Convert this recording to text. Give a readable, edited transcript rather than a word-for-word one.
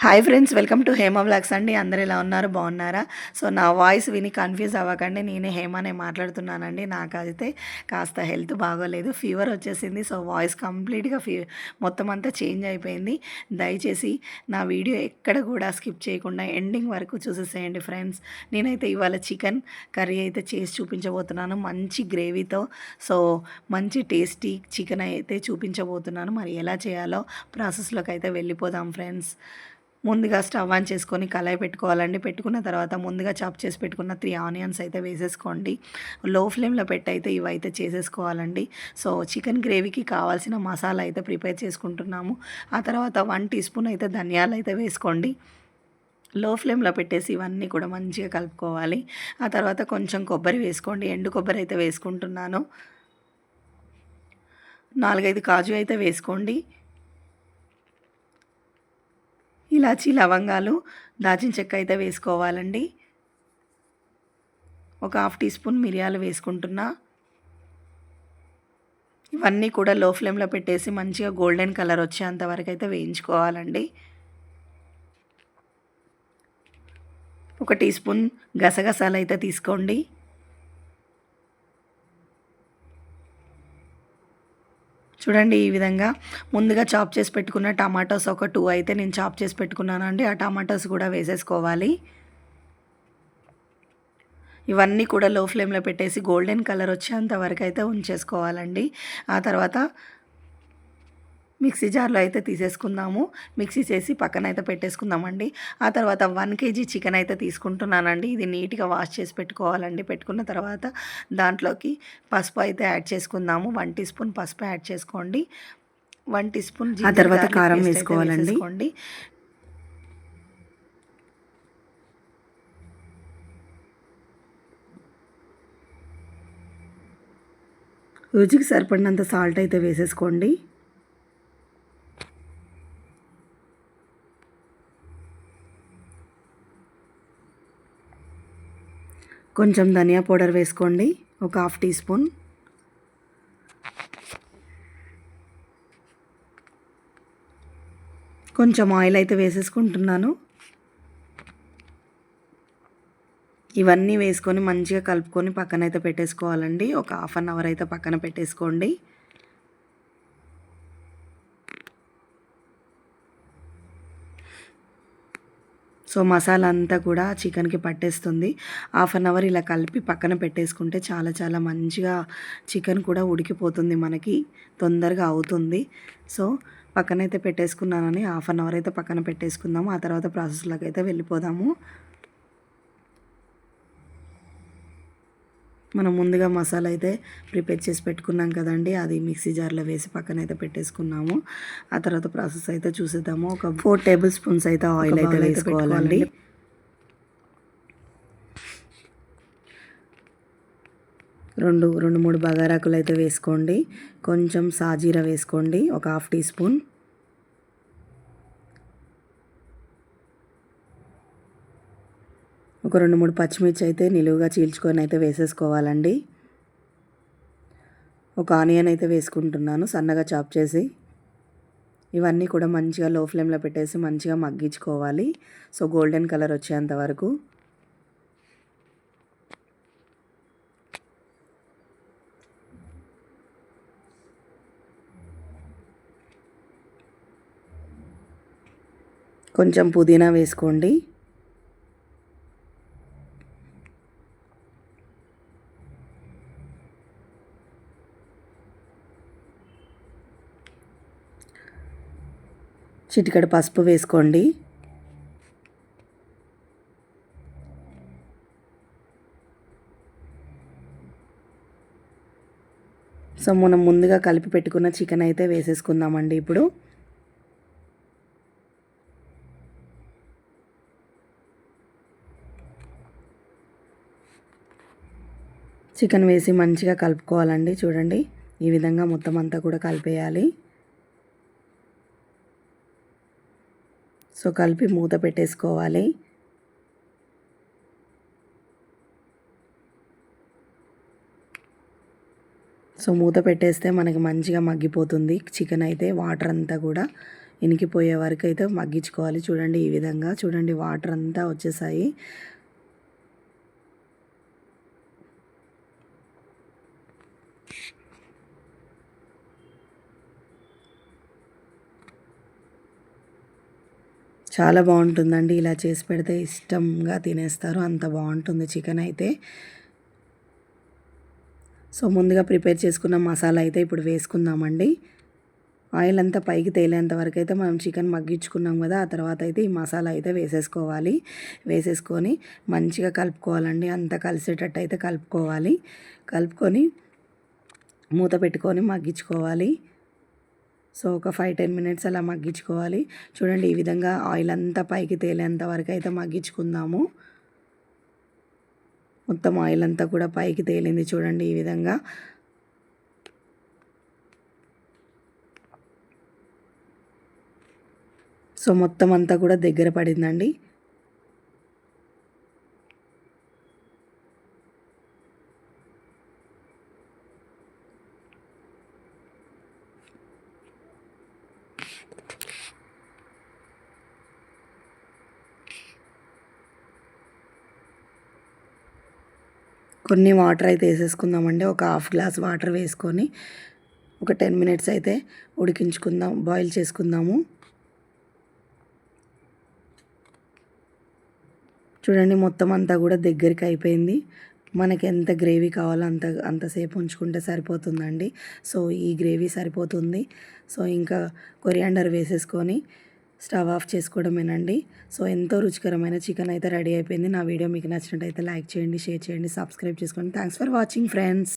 Hi friends, welcome to Hema vlogs అండి. అందరు ఎలా ఉన్నారు? బాగున్నారా? సో నా వాయిస్ విని కన్ఫ్యూజ్ అవ్వకండి, నేనే హేమనే మాట్లాడుతున్నానండి. నాకైతే కాస్త హెల్త్ బాగోలేదు, ఫీవర్ వచ్చేసింది. సో వాయిస్ కంప్లీట్గా మొత్తం అంతా చేంజ్ అయిపోయింది. దయచేసి నా వీడియో ఎక్కడ కూడా స్కిప్ చేయకుండా ఎండింగ్ వరకు చూసేసేయండి ఫ్రెండ్స్. నేనైతే ఇవాళ చికెన్ కర్రీ అయితే చేసి చూపించబోతున్నాను, మంచి గ్రేవీతో. సో మంచి టేస్టీ చికెన్ అయితే చూపించబోతున్నాను. మరి ఎలా చేయాలో ప్రాసెస్లోకి అయితే వెళ్ళిపోదాం ఫ్రెండ్స్. ముందుగా స్టవ్ ఆన్ చేసుకొని కళాయి పెట్టుకోవాలండి. పెట్టుకున్న తర్వాత ముందుగా చాప్ చేసి పెట్టుకున్న 3 ఆనియన్స్ అయితే వేసేసుకోండి. లో ఫ్లేమ్లో పెట్టి అయితే ఇవైతే చేసేసుకోవాలండి. సో చికెన్ గ్రేవీకి కావాల్సిన మసాలా అయితే ప్రిపేర్ చేసుకుంటున్నాము. ఆ తర్వాత 1 టీ స్పూన్ అయితే ధనియాలు అయితే వేసుకోండి. లో ఫ్లేమ్లో పెట్టేసి ఇవన్నీ కూడా మంచిగా కలుపుకోవాలి. ఆ తర్వాత కొంచెం కొబ్బరి వేసుకోండి, ఎండు కొబ్బరి అయితే వేసుకుంటున్నాను. 4-5 కాజు అయితే వేసుకోండి. ఇలాచీ, లవంగాలు, దాల్చిన చెక్క అయితే వేసుకోవాలండి. ఒక హాఫ్ టీ స్పూన్ మిరియాలు వేసుకుంటున్నా. ఇవన్నీ కూడా లో ఫ్లేమ్లో పెట్టేసి మంచిగా గోల్డెన్ కలర్ వచ్చేంత వరకు అయితే వేయించుకోవాలండి. ఒక టీ స్పూన్ గసగసాలు అయితే తీసుకోండి. చూడండి, ఈ విధంగా ముందుగా చాప్ చేసి పెట్టుకున్న టమాటోస్ ఒక 2 అయితే నేను చాప్ చేసి పెట్టుకున్నానండి. ఆ టమాటోస్ కూడా వేసేసుకోవాలి. ఇవన్నీ కూడా లో ఫ్లేమ్లో పెట్టేసి గోల్డెన్ కలర్ వచ్చేంత వరకు అయితే ఉంచేసుకోవాలండి. ఆ తర్వాత మిక్సీ జార్లో అయితే తీసేసుకుందాము. మిక్సీ చేసి పక్కన అయితే పెట్టేసుకుందామండి. ఆ తర్వాత 1 కేజీ చికెన్ అయితే తీసుకుంటున్నానండి. ఇది నీట్గా వాష్ చేసి పెట్టుకోవాలండి. పెట్టుకున్న తర్వాత దాంట్లోకి పసుపు అయితే యాడ్ చేసుకుందాము. 1 టీ స్పూన్ పసుపు యాడ్ చేసుకోండి. 1 టీ స్పూన్ ఆ తర్వాత కారం వేసుకోవాలండి. రుచికి సరిపడినంత సాల్ట్ అయితే వేసేసుకోండి. కొంచెం ధనియా పౌడర్ వేసుకోండి, ఒక హాఫ్ టీ స్పూన్. కొంచెం ఆయిల్ అయితే వేసేసుకుంటున్నాను. ఇవన్నీ వేసుకొని మంచిగా కలుపుకొని పక్కన అయితే పెట్టేసుకోవాలండి. ఒక హాఫ్ అన్ అవర్ అయితే పక్కన పెట్టేసుకోండి. సో మసాలా అంతా కూడా చికెన్కి పట్టేస్తుంది. హాఫ్ అన్ అవర్ ఇలా కలిపి పక్కన పెట్టేసుకుంటే చాలా చాలా మంచిగా చికెన్ కూడా ఉడికిపోతుంది, మనకి తొందరగా అవుతుంది. సో పక్కనైతే పెట్టేసుకున్నానని హాఫ్ అన్ అవర్ అయితే పక్కన పెట్టేసుకుందాము. ఆ తర్వాత ప్రాసెస్లోకి అయితే వెళ్ళిపోదాము. మనం ముందుగా మసాలా అయితే ప్రిపేర్ చేసి పెట్టుకున్నాం కదండి, అది మిక్సీ జార్లో వేసి పక్కన అయితే పెట్టేసుకున్నాము. ఆ తర్వాత ప్రాసెస్ అయితే చూసేద్దాము. ఒక 4 టేబుల్ స్పూన్స్ అయితే ఆయిల్ అయితే వేసుకోవాలండి. రెండు మూడు బగారాకులు అయితే వేసుకోండి. కొంచెం సాజీరా వేసుకోండి, ఒక హాఫ్ టీ స్పూన్. ఒక 2-3 పచ్చిమిర్చి అయితే నిలువుగా చీల్చుకొని అయితే వేసేసుకోవాలండి. ఒక ఆనియన్ అయితే వేసుకుంటున్నాను, సన్నగా చాప్ చేసి. ఇవన్నీ కూడా మంచిగా లో ఫ్లేమ్లో పెట్టేసి మంచిగా మగ్గించుకోవాలి. సో గోల్డెన్ కలర్ వచ్చేంత వరకు. కొంచెం పుదీనా వేసుకోండి. చిటికెడు పసుపు వేసుకోండి. సో మనం ముందుగా కలిపి పెట్టుకున్న చికెన్ అయితే వేసేసుకుందామండి ఇప్పుడు. చికెన్ వేసి మంచిగా కలుపుకోవాలండి. చూడండి, ఈ విధంగా మొత్తం అంతా కూడా కలిపేయాలి. సో కలిపి మూత పెట్టేసుకోవాలి. సో మూత పెట్టేస్తే మనకి మంచిగా మగ్గిపోతుంది చికెన్ అయితే. వాటర్ అంతా కూడా ఇనికిపోయే వరకు అయితే మగ్గించుకోవాలి. చూడండి ఈ విధంగా చూడండి వాటర్ అంతా వచ్చేసాయి. చాలా బాగుంటుందండి. ఇలా చేసి పెడితే ఇష్టంగా తినేస్తారు. అంత బాగుంటుంది చికెన్ అయితే. సో ముందుగా ప్రిపేర్ చేసుకున్న మసాలా అయితే ఇప్పుడు వేసుకుందామండి. ఆయిల్ అంతా పైకి తేలేంత వరకు అయితే మనం చికెన్ మగ్గించుకున్నాం కదా, ఆ తర్వాత అయితే ఈ మసాలా అయితే వేసేసుకోవాలి. వేసేసుకొని మంచిగా కలుపుకోవాలండి. అంతా కలిసేటట్టు అయితే కలుపుకోవాలి. కలుపుకొని మూత పెట్టుకొని మగ్గించుకోవాలి. సో ఒక 5-10 మినిట్స్ అలా మగ్గించుకోవాలి. చూడండి ఈ విధంగా ఆయిల్ అంతా పైకి తేలేంత వరకు అయితే మగ్గించుకుందాము. మొత్తం ఆయిల్ అంతా కూడా పైకి తేలింది చూడండి ఈ విధంగా. సో మొత్తం అంతా కూడా దగ్గర పడిందండి. కొన్ని వాటర్ అయితే వేసేసుకుందామండి. ఒక హాఫ్ గ్లాస్ వాటర్ వేసుకొని ఒక 10 మినిట్స్ అయితే ఉడికించుకుందాం, బాయిల్ చేసుకుందాము. చూడండి మొత్తం అంతా కూడా దగ్గరికి అయిపోయింది. మనకి ఎంత గ్రేవీ కావాలో అంతసేపు ఉంచుకుంటే సరిపోతుందండి. సో ఈ గ్రేవీ సరిపోతుంది. సో ఇంకా కొరియాండర్ వేసేసుకొని స్టవ్ ఆఫ్ చేసుకోవడమేనండి. సో ఎంతో రుచికరమైన చికెన్ అయితే రెడీ అయిపోయింది. నా వీడియో మీకు నచ్చినట్టయితే లైక్ చేయండి, షేర్ చేయండి, సబ్స్క్రైబ్ చేసుకోండి. Thanks for watching friends.